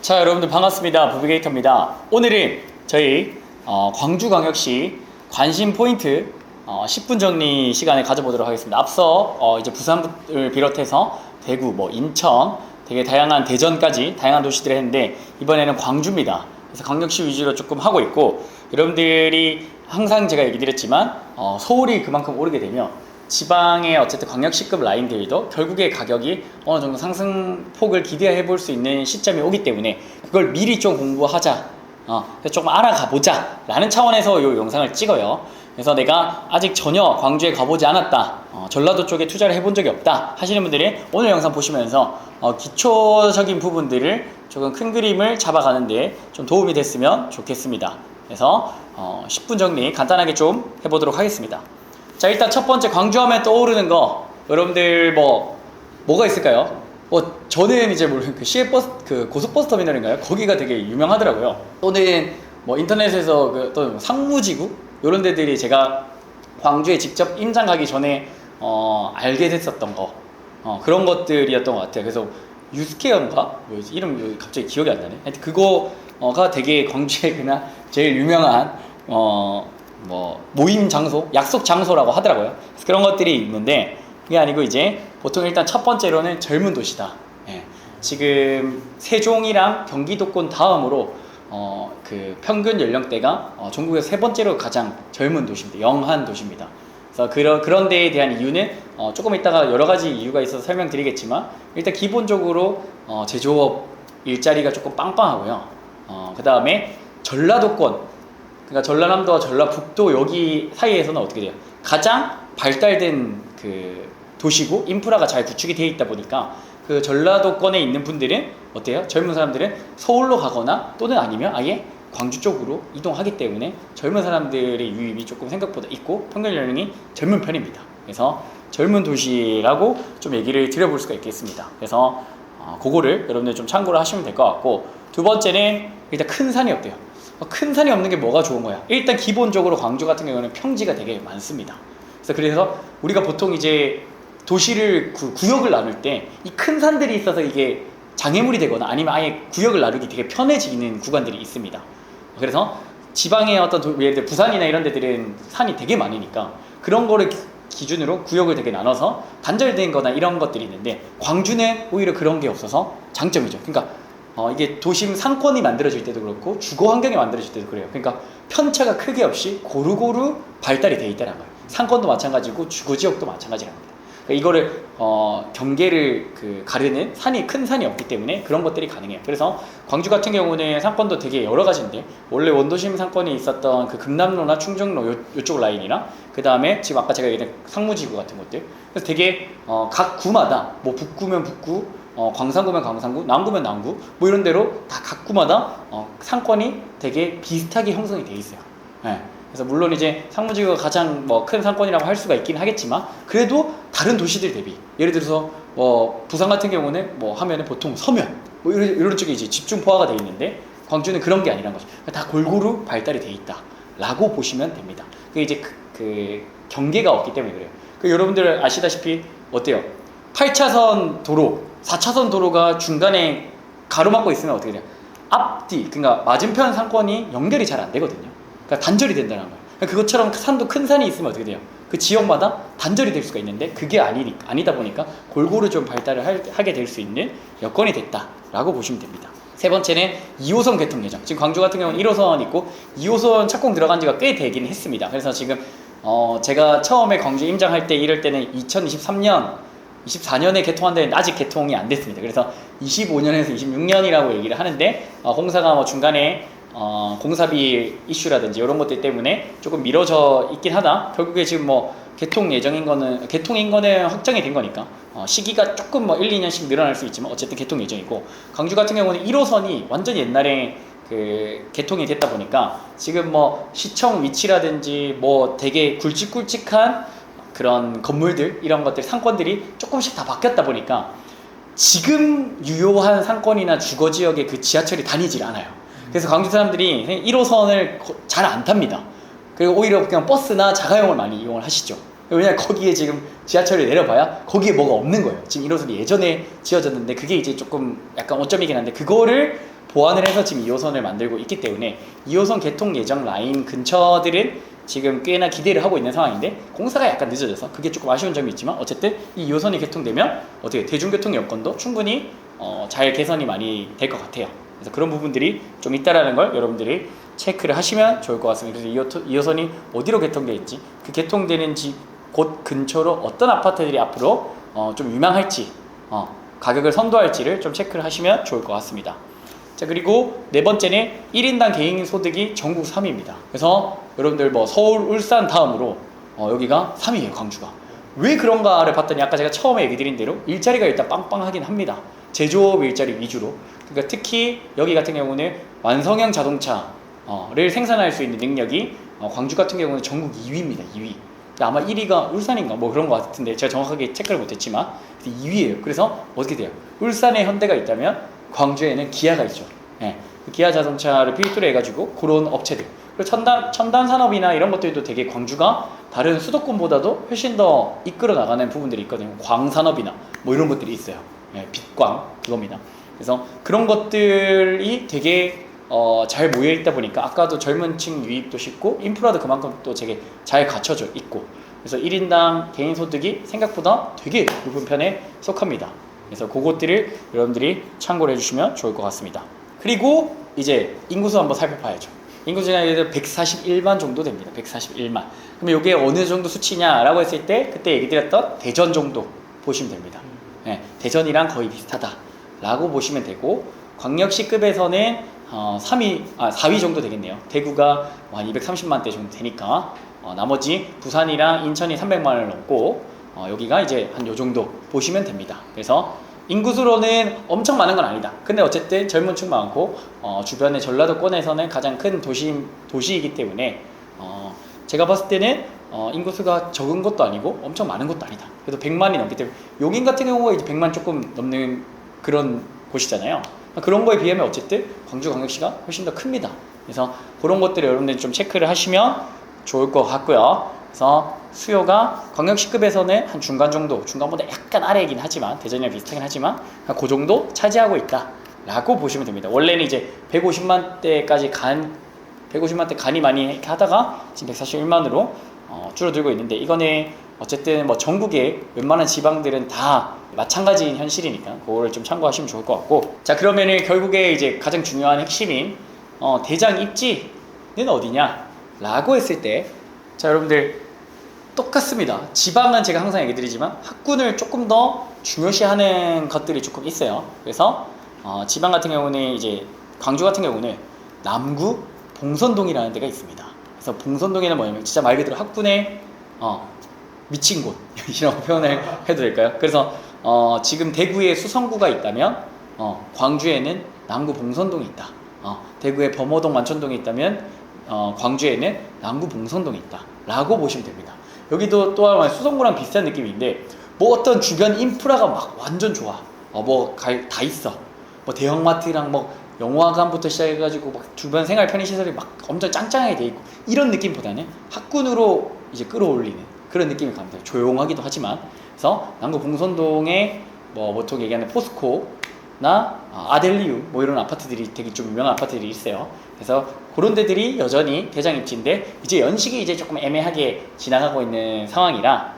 자, 여러분들 반갑습니다. 부비게이터입니다. 오늘은 저희 광주광역시 관심 포인트 10분 정리 시간을 가져보도록 하겠습니다. 앞서 이제 부산을 비롯해서 대구, 인천, 되게 다양한 대전까지 다양한 도시들을 했는데 이번에는 광주입니다. 그래서 광역시 위주로 조금 하고 있고, 여러분들이 항상 제가 얘기 드렸지만 서울이 그만큼 오르게 되면 지방의 어쨌든 광역시급 라인들도 결국에 가격이 어느 정도 상승폭을 기대해 볼 수 있는 시점이 오기 때문에 그걸 미리 좀 공부하자, 조금 알아가 보자 라는 차원에서 이 영상을 찍어요. 그래서 내가 아직 전혀 광주에 가보지 않았다, 전라도 쪽에 투자를 해본 적이 없다 하시는 분들이 오늘 영상 보시면서 기초적인 부분들을 조금 큰 그림을 잡아가는데 좀 도움이 됐으면 좋겠습니다. 그래서 10분 정리 간단하게 좀 해보도록 하겠습니다. 자, 일단 첫 번째 광주하면 떠오르는 거, 여러분들 뭐가 있을까요? 저는 이제 그 시외버스, 그 고속버스 터미널인가요? 거기가 되게 유명하더라고요. 또는 인터넷에서 또 상무지구 이런 데들이 제가 광주에 직접 임장 가기 전에 알게 됐었던 거, 그런 것들이었던 것 같아요. 그래서 유스케어인가? 이름 갑자기 기억이 안 나네. 하여튼 그거가 되게 광주에 그냥 제일 유명한 모임 장소, 약속 장소라고 하더라고요. 그래서 그런 것들이 있는데, 그게 아니고 이제 보통 일단 첫 번째로는 젊은 도시다. 지금 세종이랑 경기도권 다음으로 그 평균 연령대가 전국에서 세 번째로 가장 젊은 도시입니다. 영한 도시입니다. 그래서 그런 데에 대한 이유는 조금 이따가 여러 가지 이유가 있어서 설명드리겠지만, 일단 기본적으로 제조업 일자리가 조금 빵빵하고요. 그 다음에 전라도권, 그러니까 전라남도와 전라북도 여기 사이에서는 어떻게 돼요? 가장 발달된 그 도시고 인프라가 잘 구축이 되어 있다 보니까 그 전라도권에 있는 분들은 어때요? 젊은 사람들은 서울로 가거나 또는 아니면 아예 광주 쪽으로 이동하기 때문에 젊은 사람들의 유입이 조금 생각보다 있고 평균 연령이 젊은 편입니다. 그래서 젊은 도시라고 좀 얘기를 드려볼 수가 있겠습니다. 그래서 그거를 여러분들 좀 참고를 하시면 될 것 같고, 두 번째는 일단 큰 산이 없대요. 큰 산이 없는 게 뭐가 좋은 거야? 일단 기본적으로 광주 같은 경우는 평지가 되게 많습니다. 그래서 우리가 보통 이제 도시를 구역을 나눌 때 이 큰 산들이 있어서 이게 장애물이 되거나 아니면 아예 구역을 나누기 되게 편해지는 구간들이 있습니다. 그래서 지방의 예를 들어 부산이나 이런 데들은 산이 되게 많으니까 그런 거를 기준으로 구역을 되게 나눠서 단절된 거나 이런 것들이 있는데, 광주는 오히려 그런 게 없어서 장점이죠. 그러니까 이게 도심 상권이 만들어질 때도 그렇고 주거 환경이 만들어질 때도 그래요. 그러니까 편차가 크게 없이 고루고루 발달이 돼 있다는 거예요. 상권도 마찬가지고 주거 지역도 마찬가지랍니다. 그러니까 이거를 경계를 가르는 큰 산이 없기 때문에 그런 것들이 가능해요. 그래서 광주 같은 경우는 상권도 되게 여러 가지인데, 원래 원도심 상권이 있었던 그 금남로나 충정로 요쪽 라인이랑 그 다음에 지금 아까 제가 얘기한 상무지구 같은 것들, 그래서 되게 각 구마다 북구면 북구, 광산구면 광산구, 남구면 남구, 이런 대로 다 각 구마다 상권이 되게 비슷하게 형성이 돼 있어요. 그래서 물론 이제 상무지구가 가장 큰 상권이라고 할 수가 있긴 하겠지만, 그래도 다른 도시들 대비, 예를 들어서 부산 같은 경우는 하면은 보통 서면 이런 쪽에 이제 집중 포화가 돼 있는데, 광주는 그런 게 아니란 거죠. 다 골고루 발달이 돼 있다라고 보시면 됩니다. 그게 이제 그 경계가 없기 때문에 그래요. 여러분들 아시다시피 어때요? 8차선 도로, 4차선 도로가 중간에 가로막고 있으면 어떻게 돼요? 앞뒤, 그러니까 맞은편 상권이 연결이 잘 안 되거든요. 그러니까 단절이 된다는 거예요. 그것처럼 산도 큰 산이 있으면 어떻게 돼요? 그 지역마다 단절이 될 수가 있는데, 그게 아니다 보니까 골고루 좀 발달을 하게 될 수 있는 여건이 됐다라고 보시면 됩니다. 세 번째는 2호선 개통 예정. 지금 광주 같은 경우는 1호선 있고 2호선 착공 들어간 지가 꽤 되긴 했습니다. 그래서 지금 제가 처음에 광주 임장할 때 이럴 때는 2023년 24년에 개통한다는데 아직 개통이 안 됐습니다. 그래서 25년에서 26년이라고 얘기를 하는데, 공사가 중간에 공사비 이슈라든지 이런 것들 때문에 조금 미뤄져 있긴 하다. 결국에 지금 개통 예정인 거는, 개통인 거는 확정이 된 거니까 시기가 조금 1, 2년씩 늘어날 수 있지만 어쨌든 개통 예정이고, 광주 같은 경우는 1호선이 완전 옛날에 개통이 됐다 보니까 지금 시청 위치라든지 되게 굵직굵직한 그런 건물들, 이런 것들, 상권들이 조금씩 다 바뀌었다 보니까 지금 유효한 상권이나 주거지역에 그 지하철이 다니질 않아요. 그래서 광주 사람들이 1호선을 잘 안 탑니다. 그리고 오히려 그냥 버스나 자가용을 많이 이용을 하시죠. 왜냐면 거기에 지금 지하철을 내려봐야 거기에 뭐가 없는 거예요. 지금 1호선이 예전에 지어졌는데 그게 이제 조금 약간 오점이긴 한데, 그거를 보완을 해서 지금 2호선을 만들고 있기 때문에 2호선 개통 예정 라인 근처들은 지금 꽤나 기대를 하고 있는 상황인데 공사가 약간 늦어져서 그게 조금 아쉬운 점이 있지만 어쨌든 이 2호선이 개통되면 어떻게 대중교통 여건도 충분히 잘 개선이 많이 될 것 같아요. 그래서 그런 부분들이 좀 있다라는 걸 여러분들이 체크를 하시면 좋을 것 같습니다. 그래서 2호선이 어디로 개통되는지 그 개통되는 곳 근처로 어떤 아파트들이 앞으로 좀 유망할지 가격을 선도할지를 좀 체크를 하시면 좋을 것 같습니다. 자, 그리고 네 번째는 1인당 개인 소득이 전국 3위입니다. 그래서 여러분들 뭐 서울, 울산 다음으로 여기가 3위예요, 광주가. 왜 그런가를 봤더니 아까 제가 처음에 얘기 드린 대로 일자리가 일단 빵빵하긴 합니다. 제조업 일자리 위주로. 그러니까 특히 여기 같은 경우는 완성형 자동차를 생산할 수 있는 능력이 광주 같은 경우는 전국 2위입니다. 2위. 아마 1위가 울산인가 뭐 그런 것 같은데 제가 정확하게 체크를 못했지만 2위예요. 그래서 어떻게 돼요? 울산에 현대가 있다면 광주에는 기아가 있죠. 예, 기아 자동차를 필두로 해가지고 그런 업체들 그리고 첨단 산업이나 이런 것들도 되게 광주가 다른 수도권보다도 훨씬 더 이끌어 나가는 부분들이 있거든요. 광산업이나 뭐 이런 것들이 있어요. 예, 빛광 그겁니다. 그래서 그런 것들이 되게 잘 모여 있다 보니까 아까도 젊은 층 유입도 쉽고 인프라도 그만큼 또 되게 잘 갖춰져 있고 그래서 1인당 개인 소득이 생각보다 되게 높은 편에 속합니다. 그래서 그것들을 여러분들이 참고를 해주시면 좋을 것 같습니다. 그리고 이제 인구수 한번 살펴봐야죠. 인구수가 141만 정도 됩니다. 141만. 그럼 이게 어느 정도 수치냐라고 했을 때 그때 얘기 드렸던 대전 정도 보시면 됩니다. 네, 대전이랑 거의 비슷하다라고 보시면 되고 광역시급에서는 4위 정도 되겠네요. 대구가 한 230만 대 정도 되니까 나머지 부산이랑 인천이 300만을 넘고 여기가 이제 한 요 정도 보시면 됩니다. 그래서 인구수로는 엄청 많은 건 아니다. 근데 어쨌든 젊은 층 많고 주변의 전라도권에서는 가장 큰 도시이기 때문에 제가 봤을 때는 인구수가 적은 것도 아니고 엄청 많은 것도 아니다. 그래도 100만이 넘기 때문에 용인 같은 경우가 이제 100만 조금 넘는 그런 곳이잖아요. 그런 거에 비하면 어쨌든 광주광역시가 훨씬 더 큽니다. 그래서 그런 것들을 여러분들이 좀 체크를 하시면 좋을 것 같고요. 그래서 수요가 광역시급에서는 한 중간 정도, 중간보다 약간 아래이긴 하지만 대전이랑 비슷하긴 하지만 그 정도 차지하고 있다 라고 보시면 됩니다. 원래는 이제 150만 대까지 150만 대 간이 많이 이렇게 하다가 지금 141만으로 줄어들고 있는데 이거는 어쨌든 뭐 전국의 웬만한 지방들은 다 마찬가지인 현실이니까 그거를 좀 참고하시면 좋을 것 같고 자 그러면은 결국에 이제 가장 중요한 핵심인 대장 입지는 어디냐 라고 했을 때 자 여러분들 똑같습니다. 지방은 제가 항상 얘기 드리지만 학군을 조금 더 중요시하는 것들이 조금 있어요. 그래서 지방 같은 경우는 이제 광주 같은 경우는 남구 봉선동이라는 데가 있습니다. 그래서 봉선동에는 뭐냐면 진짜 말 그대로 학군의 미친 곳이라고 표현을 해도 될까요? 그래서 지금 대구에 수성구가 있다면 광주에는 남구 봉선동이 있다. 대구에 범어동 만촌동이 있다면 광주에는 남구 봉선동이 있다 라고 보시면 됩니다. 여기도 또한 수성구랑 비슷한 느낌인데 뭐 어떤 주변 인프라가 막 완전 좋아. 뭐 다 있어. 뭐 대형마트랑 뭐 영화관부터 시작해가지고 막 주변 생활 편의시설이 막 엄청 짱짱하게 돼 있고 이런 느낌보다는 학군으로 이제 끌어올리는 그런 느낌이 갑니다. 조용하기도 하지만 그래서 남구 봉선동에 뭐 보통 얘기하는 포스코나 아델리우 뭐 이런 아파트들이 되게 좀 유명한 아파트들이 있어요. 그래서 그런 데들이 여전히 대장 입지인데 이제 연식이 이제 조금 애매하게 지나가고 있는 상황이라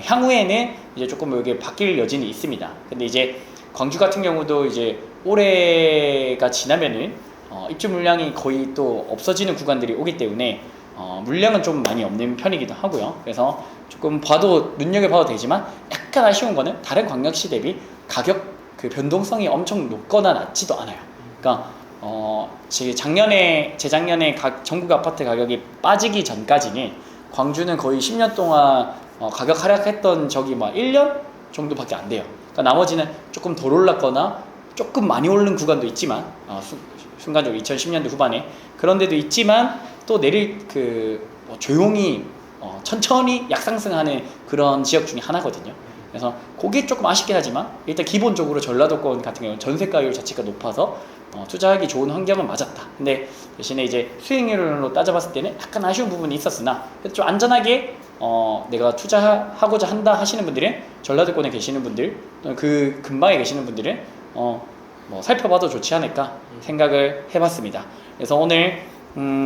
향후에는 이제 조금 여기 바뀔 여지는 있습니다. 근데 이제 광주 같은 경우도 이제 올해가 지나면은 입주 물량이 거의 또 없어지는 구간들이 오기 때문에 물량은 좀 많이 없는 편이기도 하고요. 그래서 조금 눈여겨봐도 되지만 약간 아쉬운 거는 다른 광역시 대비 가격 그 변동성이 엄청 높거나 낮지도 않아요. 그러니까 재작년에 전국 아파트 가격이 빠지기 전까지는 광주는 거의 10년 동안 가격 하락했던 적이 막 1년 정도밖에 안 돼요. 그러니까 나머지는 조금 덜 올랐거나 조금 많이 오른 구간도 있지만 순간적으로 2010년대 후반에 그런 데도 있지만 또 내릴 조용히 천천히 약상승하는 그런 지역 중에 하나거든요. 그래서 그게 조금 아쉽긴 하지만 일단 기본적으로 전라도권 같은 경우는 전세가율 자체가 높아서 투자하기 좋은 환경은 맞았다. 근데 대신에 이제 수익률로 따져봤을 때는 약간 아쉬운 부분이 있었으나 좀 안전하게 내가 투자하고자 한다 하시는 분들은 전라도권에 계시는 분들 또는 그 근방에 계시는 분들은 뭐 살펴봐도 좋지 않을까 생각을 해봤습니다. 그래서 오늘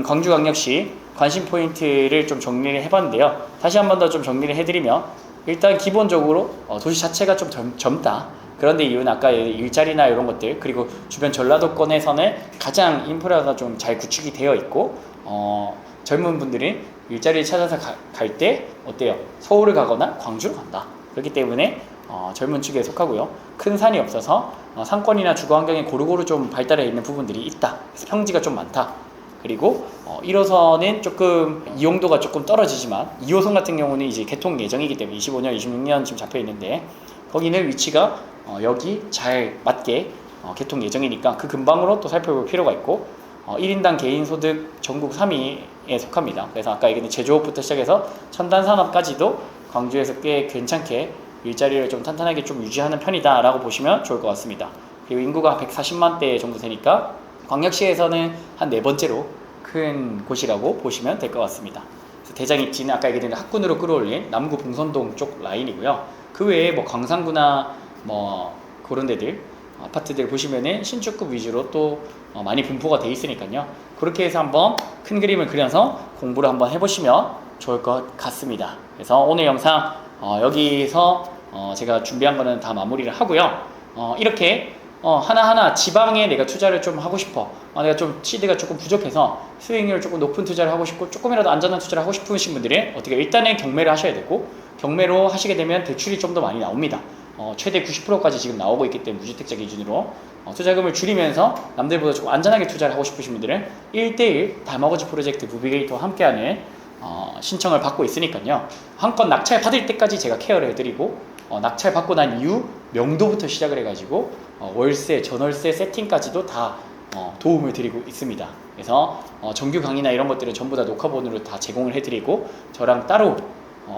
광주광역시 관심 포인트를 좀 정리를 해봤는데요. 다시 한 번 더 좀 정리를 해드리면 일단 기본적으로 도시 자체가 좀 젊다. 그런데 이유는 아까 일자리나 이런 것들 그리고 주변 전라도권에서는 가장 인프라가 좀 잘 구축이 되어 있고 젊은 분들이 일자리를 찾아서 갈 때 어때요? 서울을 가거나 광주로 간다. 그렇기 때문에 젊은 축에 속하고요. 큰 산이 없어서 상권이나 주거 환경이 고루고루 좀 발달해 있는 부분들이 있다. 그래서 평지가 좀 많다. 그리고 1호선은 조금 이용도가 조금 떨어지지만 2호선 같은 경우는 이제 개통 예정이기 때문에 25년, 26년 지금 잡혀 있는데 거기는 위치가 여기 잘 맞게 개통 예정이니까 그 근방으로 또 살펴볼 필요가 있고 1인당 개인 소득 전국 3위에 속합니다. 그래서 아까 얘기했던 제조업부터 시작해서 첨단 산업까지도 광주에서 꽤 괜찮게 일자리를 좀 탄탄하게 좀 유지하는 편이다 라고 보시면 좋을 것 같습니다. 그리고 인구가 140만 대 정도 되니까 광역시에서는 한 4번째로 큰 곳이라고 보시면 될 것 같습니다. 그래서 대장 입지는 아까 얘기했던 학군으로 끌어올린 남구 봉선동 쪽 라인이고요. 그 외에 뭐 광산구나 뭐 그런 데들 아파트들 보시면은 신축급 위주로 또 많이 분포가 돼 있으니까요. 그렇게 해서 한번 큰 그림을 그려서 공부를 한번 해보시면 좋을 것 같습니다. 그래서 오늘 영상 여기서 제가 준비한 거는 다 마무리를 하고요. 이렇게 하나하나 지방에 내가 투자를 좀 하고 싶어. 내가 좀 시드가 조금 부족해서 수익률 조금 높은 투자를 하고 싶고 조금이라도 안전한 투자를 하고 싶으신 분들은 어떻게 일단은 경매를 하셔야 되고 경매로 하시게 되면 대출이 좀 더 많이 나옵니다. 최대 90%까지 지금 나오고 있기 때문에 무주택자 기준으로 투자금을 줄이면서 남들보다 조금 안전하게 투자를 하고 싶으신 분들은 1대1 달마고지 프로젝트 무비게이터와 함께하는 신청을 받고 있으니까요. 한 건 낙찰 받을 때까지 제가 케어를 해드리고 낙찰 받고 난 이후 명도부터 시작을 해가지고 월세, 전월세 세팅까지도 다 도움을 드리고 있습니다. 그래서 정규 강의나 이런 것들은 전부 다 녹화본으로 다 제공을 해드리고 저랑 따로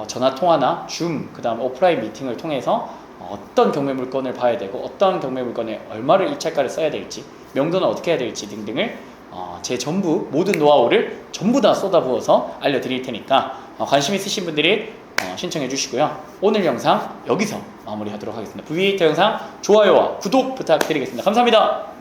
전화 통화나 줌, 그 다음 오프라인 미팅을 통해서 어떤 경매 물건을 봐야 되고 어떤 경매 물건에 얼마를 입찰가를 써야 될지 명도는 어떻게 해야 될지 등등을 제 전부 모든 노하우를 전부 다 쏟아부어서 알려드릴 테니까 관심 있으신 분들이 신청해 주시고요. 오늘 영상 여기서 마무리하도록 하겠습니다. VA 영상 좋아요와 구독 부탁드리겠습니다. 감사합니다.